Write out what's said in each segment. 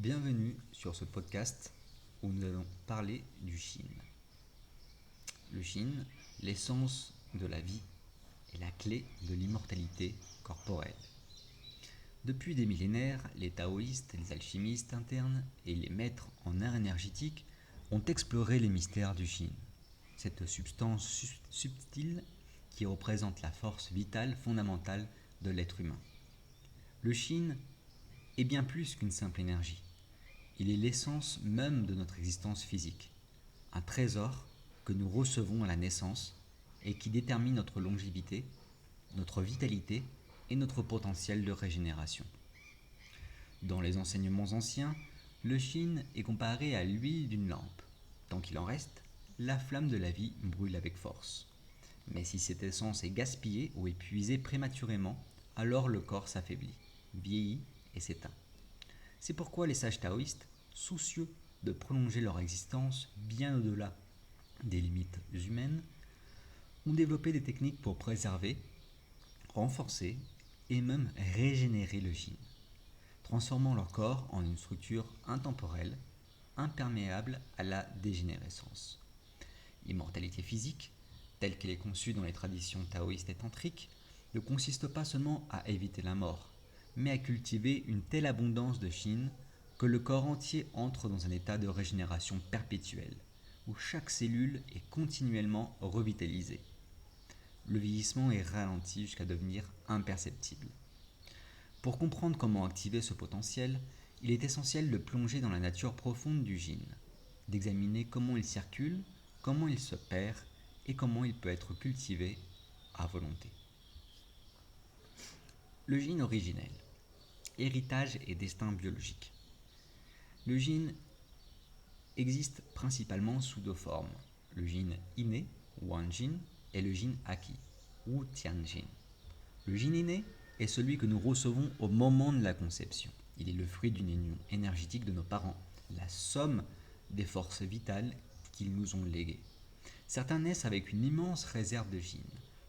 Bienvenue sur ce podcast où nous allons parler du Shin. Le Shin, l'essence de la vie et la clé de l'immortalité corporelle. Depuis des millénaires, les taoïstes, les alchimistes internes et les maîtres en art énergétique ont exploré les mystères du Shin, cette substance subtile qui représente la force vitale fondamentale de l'être humain. Le Shin est bien plus qu'une simple énergie. Il est l'essence même de notre existence physique, un trésor que nous recevons à la naissance et qui détermine notre longévité, notre vitalité et notre potentiel de régénération. Dans les enseignements anciens, le Shin est comparé à l'huile d'une lampe. Tant qu'il en reste, la flamme de la vie brûle avec force. Mais si cette essence est gaspillée ou épuisée prématurément, alors le corps s'affaiblit, vieillit et s'éteint. C'est pourquoi les sages taoïstes, soucieux de prolonger leur existence bien au-delà des limites humaines, ont développé des techniques pour préserver, renforcer et même régénérer le Shin, transformant leur corps en une structure intemporelle, imperméable à la dégénérescence. L'immortalité physique, telle qu'elle est conçue dans les traditions taoïstes et tantriques, ne consiste pas seulement à éviter la mort, mais à cultiver une telle abondance de Shin que le corps entier entre dans un état de régénération perpétuelle, où chaque cellule est continuellement revitalisée. Le vieillissement est ralenti jusqu'à devenir imperceptible. Pour comprendre comment activer ce potentiel, il est essentiel de plonger dans la nature profonde du Shin, d'examiner comment il circule, comment il se perd et comment il peut être cultivé à volonté. Le Shin originel, héritage et destin biologique. Le Shin existe principalement sous deux formes, le Shin inné, Wan Shin, et le Shin acquis, ou Tian Shin. Le Shin inné est celui que nous recevons au moment de la conception. Il est le fruit d'une union énergétique de nos parents, la somme des forces vitales qu'ils nous ont léguées. Certains naissent avec une immense réserve de Shin,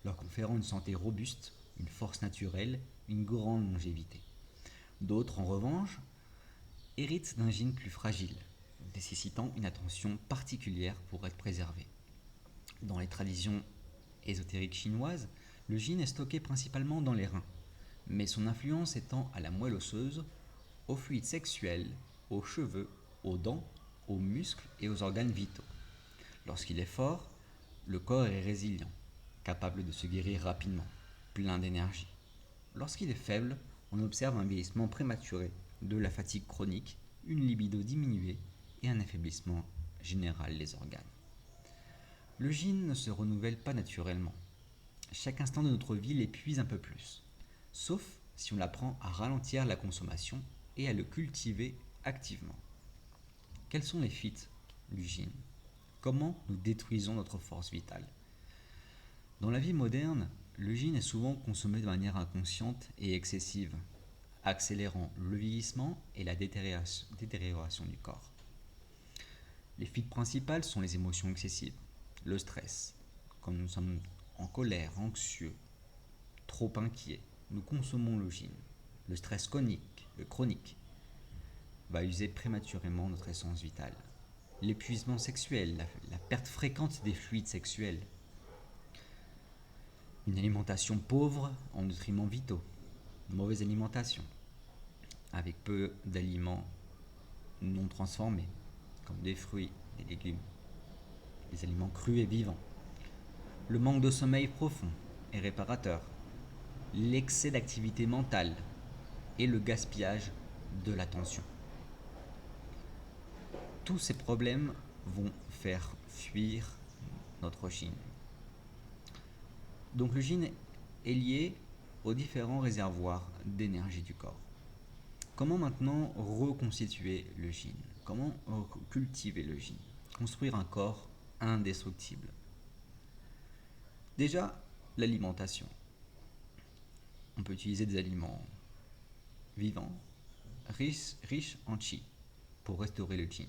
leur conférant une santé robuste, une force naturelle, une grande longévité. D'autres, en revanche, héritent d'un Shin plus fragile, nécessitant une attention particulière pour être préservé. Dans les traditions ésotériques chinoises, le Shin est stocké principalement dans les reins, mais son influence étend à la moelle osseuse, aux fluides sexuels, aux cheveux, aux dents, aux muscles et aux organes vitaux. Lorsqu'il est fort, le corps est résilient, capable de se guérir rapidement, plein d'énergie. Lorsqu'il est faible, on observe un vieillissement prématuré, de la fatigue chronique, une libido diminuée et un affaiblissement général des organes. Le Shin ne se renouvelle pas naturellement. Chaque instant de notre vie l'épuise un peu plus, sauf si on apprend à ralentir la consommation et à le cultiver activement. Quels sont les fuites du Shin? Comment nous détruisons notre force vitale? Dans la vie moderne, le Shin est souvent consommé de manière inconsciente et excessive, accélérant le vieillissement et la détérioration du corps. Les fuites principales sont les émotions excessives, le stress. Quand nous sommes en colère, anxieux, trop inquiets, nous consommons le Shin. Le stress chronique va user prématurément notre essence vitale. L'épuisement sexuel, la perte fréquente des fluides sexuels. Une alimentation pauvre en nutriments vitaux. Une mauvaise alimentation, avec peu d'aliments non transformés, comme des fruits, des légumes, des aliments crus et vivants. Le manque de sommeil profond et réparateur. L'excès d'activité mentale et le gaspillage de l'attention. Tous ces problèmes vont faire fuir notre Shin. Donc le Shin est lié aux différents réservoirs d'énergie du corps. Comment maintenant reconstituer le Shin? Comment cultiver le Shin? Construire un corps indestructible. Déjà, l'alimentation. On peut utiliser des aliments vivants, riches en chi, pour restaurer le Shin.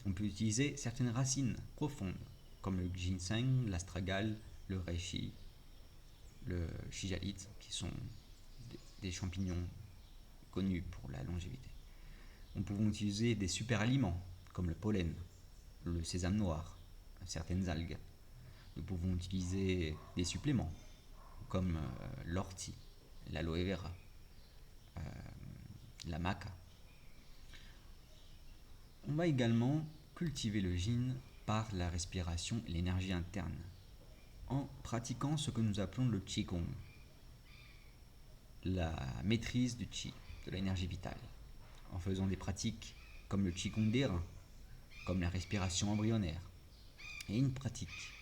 On peut utiliser certaines racines profondes, comme le ginseng, l'astragale, le reishi, le shijalite, qui sont des champignons connus pour la longévité. Nous pouvons utiliser des super-aliments, comme le pollen, le sésame noir, certaines algues. Nous pouvons utiliser des suppléments, comme l'ortie, l'aloe vera, la maca. On va également cultiver le yin par la respiration et l'énergie interne, en pratiquant ce que nous appelons le qigong, la maîtrise du qi, de l'énergie vitale, en faisant des pratiques comme le qigong des reins, comme la respiration embryonnaire, et une pratique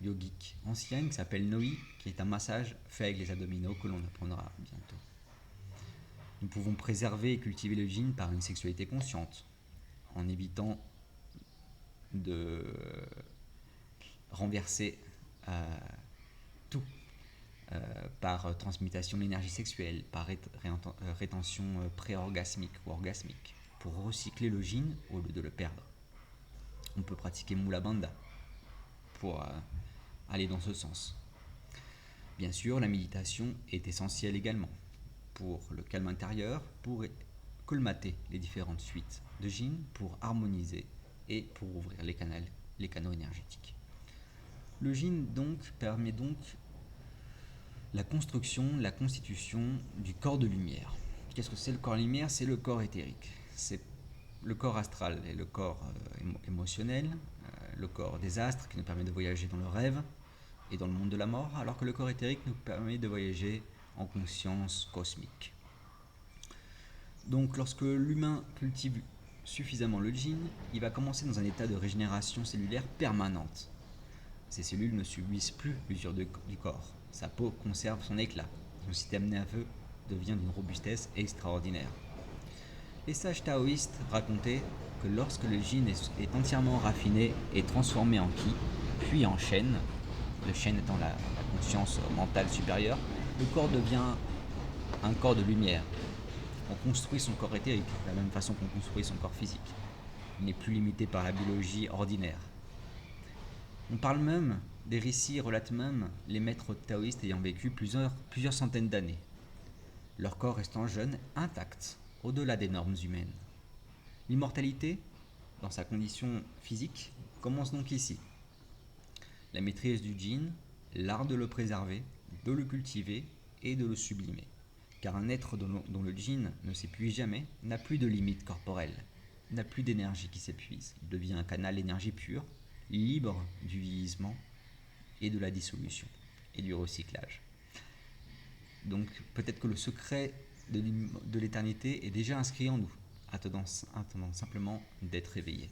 yogique ancienne qui s'appelle Noi, qui est un massage fait avec les abdominaux que l'on apprendra bientôt. Nous pouvons préserver et cultiver le yin par une sexualité consciente, en évitant de renverser tout par transmutation de l'énergie sexuelle, par rétention pré-orgasmique ou orgasmique, pour recycler le yin au lieu de le perdre. On peut pratiquer Mula Bandha pour aller dans ce sens. Bien sûr, la méditation est essentielle également pour le calme intérieur, pour colmater les différentes suites de yin, pour harmoniser et pour ouvrir les canaux énergétiques. Le yin permet donc la construction, la constitution du corps de lumière. Qu'est-ce que c'est le corps de lumière? C'est le corps éthérique. C'est le corps astral et le corps émotionnel, le corps des astres qui nous permet de voyager dans le rêve et dans le monde de la mort, alors que le corps éthérique nous permet de voyager en conscience cosmique. Donc lorsque l'humain cultive suffisamment le yin, il va commencer dans un état de régénération cellulaire permanente. Ces cellules ne subissent plus l'usure du corps. Sa peau conserve son éclat. Son système nerveux devient d'une robustesse extraordinaire. Les sages taoïstes racontaient que lorsque le yin est entièrement raffiné et transformé en ki, puis en shen, le shen étant la conscience mentale supérieure, le corps devient un corps de lumière. On construit son corps éthérique de la même façon qu'on construit son corps physique. Il n'est plus limité par la biologie ordinaire. On parle même, des récits relatent même les maîtres taoïstes ayant vécu plusieurs centaines d'années, leur corps restant jeune, intact, au-delà des normes humaines. L'immortalité, dans sa condition physique, commence donc ici. La maîtrise du yin, l'art de le préserver, de le cultiver et de le sublimer. Car un être dont le yin ne s'épuise jamais n'a plus de limite corporelle, n'a plus d'énergie qui s'épuise. Il devient un canal d'énergie pure, libre du vieillissement et de la dissolution et du recyclage. Donc peut-être que le secret de l'éternité est déjà inscrit en nous, attendant simplement d'être éveillé.